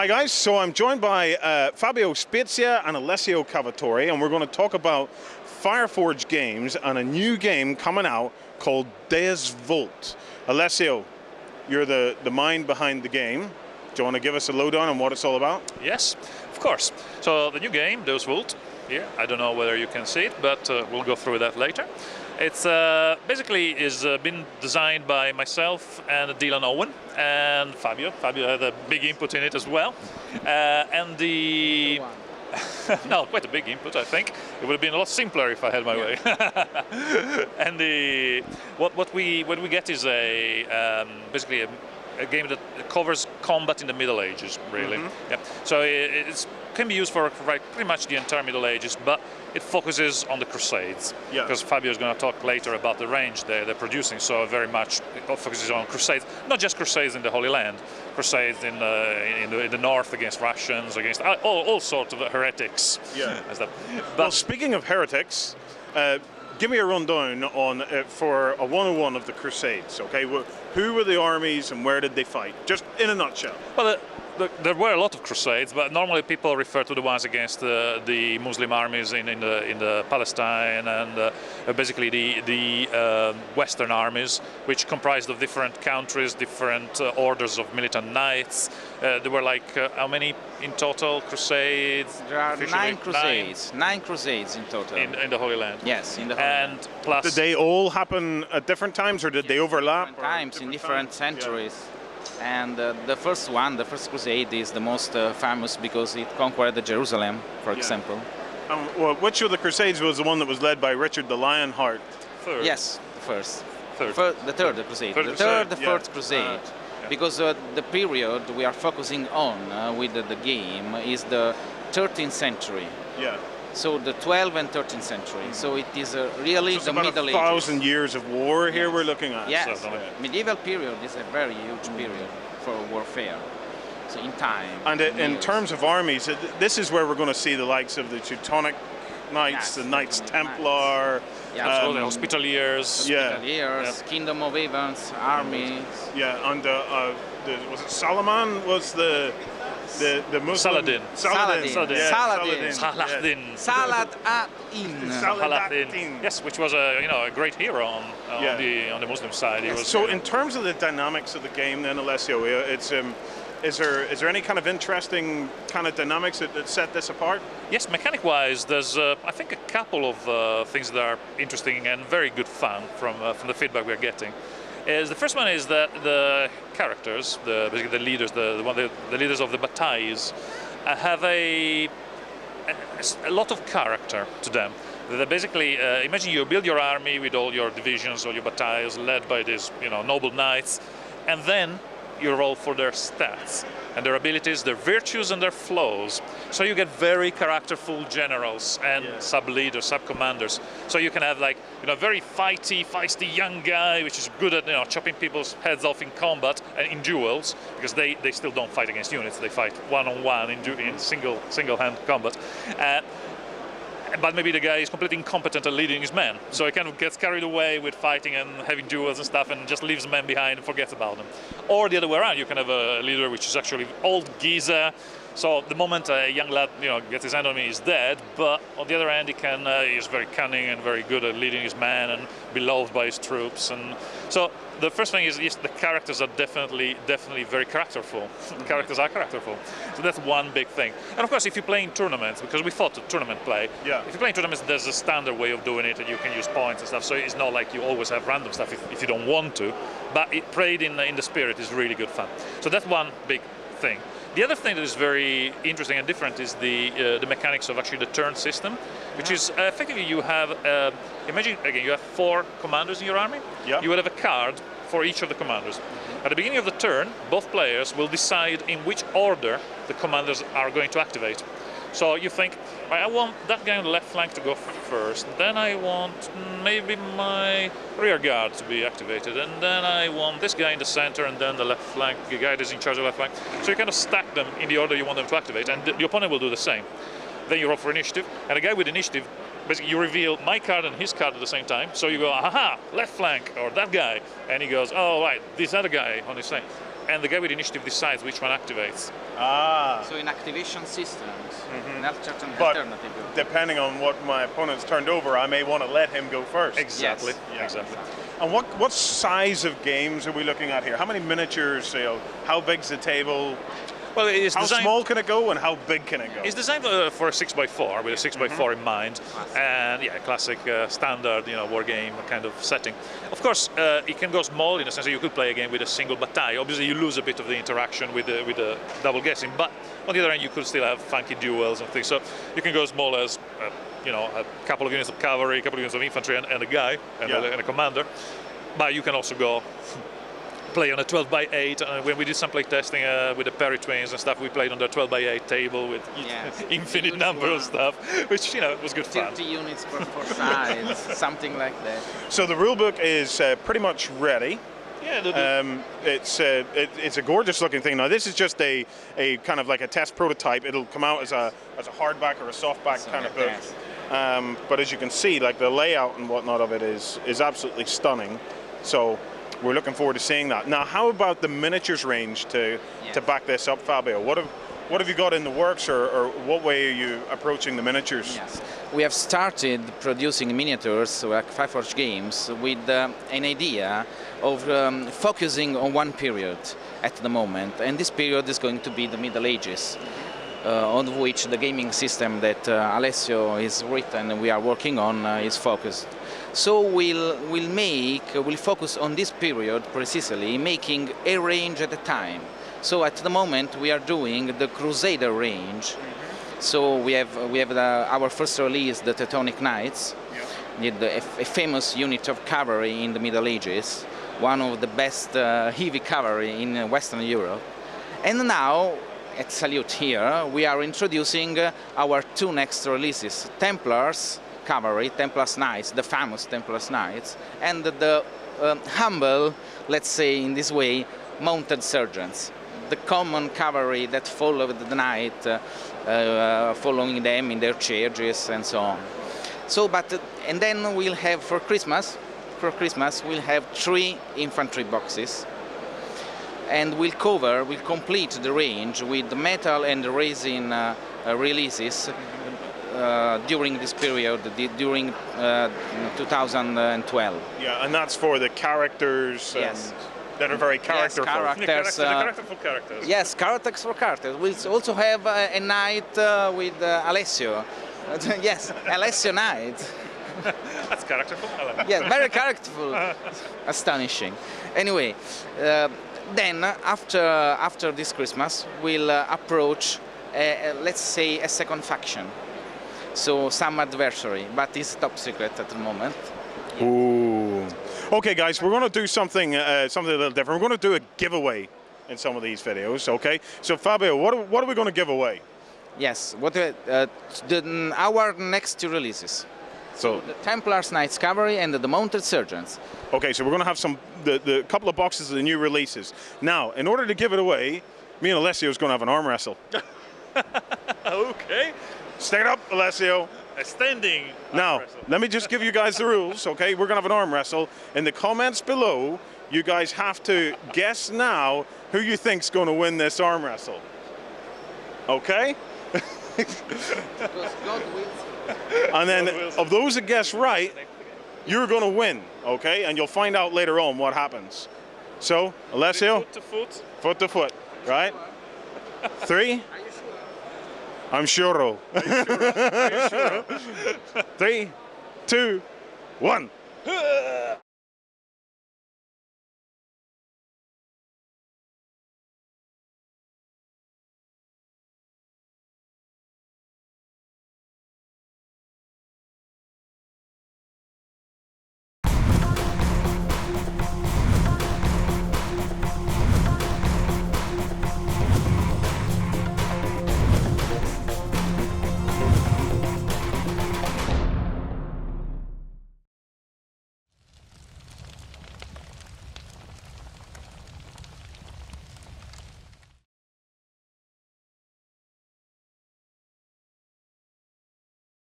Hi guys, so I'm joined by Fabio Spezia and Alessio Cavatori, and we're going to talk about Fireforge games and a new game coming out called Deus Vult. Alessio, you're the mind behind the game. Do you want to give us a lowdown on what it's all about? Yes, of course. So the new game, Deus Vult, here, I don't know whether you can see it, but we'll go through that later. It's basically been designed by myself and Dylan Owen and Fabio. Fabio had a big input in it as well. And the no, quite a big input, I think. It would have been a lot simpler if I had my way. And what we get is basically a game that covers combat in the Middle Ages, really. Yeah. So it can be used for pretty much the entire Middle Ages, but it focuses on the Crusades. Yeah. Because Fabio is going to talk later about the range they're producing, so very much it focuses on Crusades, not just Crusades in the Holy Land, Crusades in the north against Russians, against all sorts of heretics. Yeah. But well, speaking of heretics, give me a rundown on for a 101 of the Crusades. Okay, who were the armies and where did they fight? Just in a nutshell. Well, there were a lot of Crusades, but normally people refer to the ones against the Muslim armies in the Palestine and basically the Western armies, which comprised of different countries, different orders of militant knights. There were like how many in total Crusades? There are nine Crusades in total. In the Holy Land. Yes, in the Holy Land. And plus, did they all happen at different times, or did they overlap? Different times in different centuries. Yeah. And the first Crusade, is the most famous because it conquered Jerusalem, for example. Well, which of the Crusades was the one that was led by Richard the Lionheart? Third. Yes, the first. Third. The third Crusade. The fourth Crusade. Because the period we are focusing on with the game is the 13th century. Yeah. So the 12th and 13th century. So it is really the Middle Ages. 1,000 years of war here we're looking at. Yes, so, medieval period is a very huge period for warfare. So in time. And in terms of armies, this is where we're going to see the likes of the Teutonic Knights, the Knights Templar, the Hospitaliers, Kingdom of Heavens, armies. Yeah, and was it Solomon was the Muslim? Saladin. Saladin. Yes, which was a great hero on the Muslim side. Yes. So in terms of the dynamics of the game, then Alessio, it's is there any kind of interesting kind of dynamics that set this apart? Yes, mechanic-wise, there's I think a couple of things that are interesting and very good fun from the feedback we're getting. The first one is that the characters, basically the leaders, the leaders of the battalions, have a lot of character to them. They basically, imagine you build your army with all your divisions or your battalions led by these, noble knights, and then you roll for their stats and their abilities, their virtues and their flaws. So you get very characterful generals and sub-leaders, sub-commanders. So you can have like, very feisty young guy, which is good at, chopping people's heads off in combat and in duels, because they still don't fight against units. They fight one-on-one in single-hand combat. But maybe the guy is completely incompetent at leading his men. So he kind of gets carried away with fighting and having duels and stuff and just leaves the men behind and forgets about them. Or the other way around, you can have a leader which is actually old geezer. So the moment a young lad gets his hand on me, he's dead. But on the other hand, he's very cunning and very good at leading his men and beloved by his troops. And so the first thing is, yes, the characters are definitely very characterful. The characters are characterful. So that's one big thing. And of course, if you play in tournaments, because we thought of tournament play, if you play in tournaments, there's a standard way of doing it, and you can use points and stuff. So it's not like you always have random stuff if you don't want to. But it played in the spirit is really good fun. So that's one big thing. The other thing that is very interesting and different is the mechanics of actually the turn system, which is effectively you have, imagine again, you have 4 commanders in your army. You will have a card for each of the commanders. At the beginning of the turn, both players will decide in which order the commanders are going to activate. So you think, I want that guy on the left flank to go first, then I want maybe my rear guard to be activated, and then I want this guy in the center, and then the left flank, the guy that is in charge of the left flank. So you kind of stack them in the order you want them to activate, and the opponent will do the same. Then you roll for initiative, and the guy with initiative, basically you reveal my card and his card at the same time. So you go, aha, left flank, or that guy. And he goes, oh, right, this other guy on his flank. and the guy with initiative decides which one activates. Ah. So in activation systems, an But alternative. depending on what my opponent's turned over, I may want to let him go first. Exactly. Yes. Yeah, exactly. And what size of games are we looking at here? How many miniatures? How big's the table? Well, it's How designed, small can it go, and how big can it go? It's designed for a 6x4 with a 6x4 in mind, and yeah, classic standard, war game kind of setting. Of course, it can go small in the sense that you could play a game with a single bataille. Obviously, you lose a bit of the interaction with the double guessing, but on the other hand, you could still have funky duels and things. So you can go as small as a couple of units of cavalry, a couple of units of infantry, and a guy and a commander. But you can also go play on a 12x8, and when we did some play testing with the Perry twins and stuff, we played on the 12x8 table with infinite number of stuff, which was good fun. 30 units per 4 sides, something like that. So the rulebook is pretty much ready. Yeah, it's a gorgeous looking thing. Now this is just a kind of like a test prototype. It'll come out as a hardback or a softback kind of book. Yes. But as you can see, like the layout and whatnot of it is absolutely stunning. So we're looking forward to seeing that. Now, how about the miniatures range to back this up, Fabio? What have you got in the works, or what way are you approaching the miniatures? Yes, we have started producing miniatures like Fireforge games with an idea of focusing on one period at the moment, and this period is going to be the Middle Ages, on which the gaming system that Alessio has written and we are working on is focused. So we'll focus on this period precisely, making a range at a time. So at the moment we are doing the Crusader range. So we have our first release, the Teutonic Knights, a famous unit of cavalry in the Middle Ages, one of the best heavy cavalry in Western Europe. And now, at Salute here, we are introducing our 2 next releases, Templars Cavalry, Templars Knights, the famous Templars Knights, and the humble, let's say in this way, mounted sergants, the common cavalry that follow the knight, following them in their charges and so on. So, and then we'll have for Christmas we'll have 3 infantry boxes, and we'll complete the range with the metal and resin releases during this period, during 2012. Yeah, and that's for the characters that are very characterful. Yes, characterful characters. Yes, characters for characters. We'll also have a knight with Alessio. Yes, Alessio knight. That's characterful. Yes, very characterful. Astonishing. Anyway, then after this Christmas, we'll approach, let's say, a second faction. So some adversary, but it's top secret at the moment. Ooh. Okay, guys, we're going to do something a little different. We're going to do a giveaway in some of these videos. Okay. So Fabio, what are we going to give away? Yes. Our next 2 releases. So the Templars Knights Cavalry and the Mounted Sergeants. Okay, so we're going to have the couple of boxes of the new releases. Now, in order to give it away, me and Alessio is going to have an arm wrestle. Okay. Stand up, Alessio. A standing. Now, let me just give you guys the rules, okay? We're going to have an arm wrestle. In the comments below, you guys have to guess now who you think's going to win this arm wrestle. Okay? And then, of those that guess right, you're going to win, okay? And you'll find out later on what happens. So, Alessio? Foot to foot. Foot to foot, right? 3? I'm sure. Are you sure? 3, 2, 1.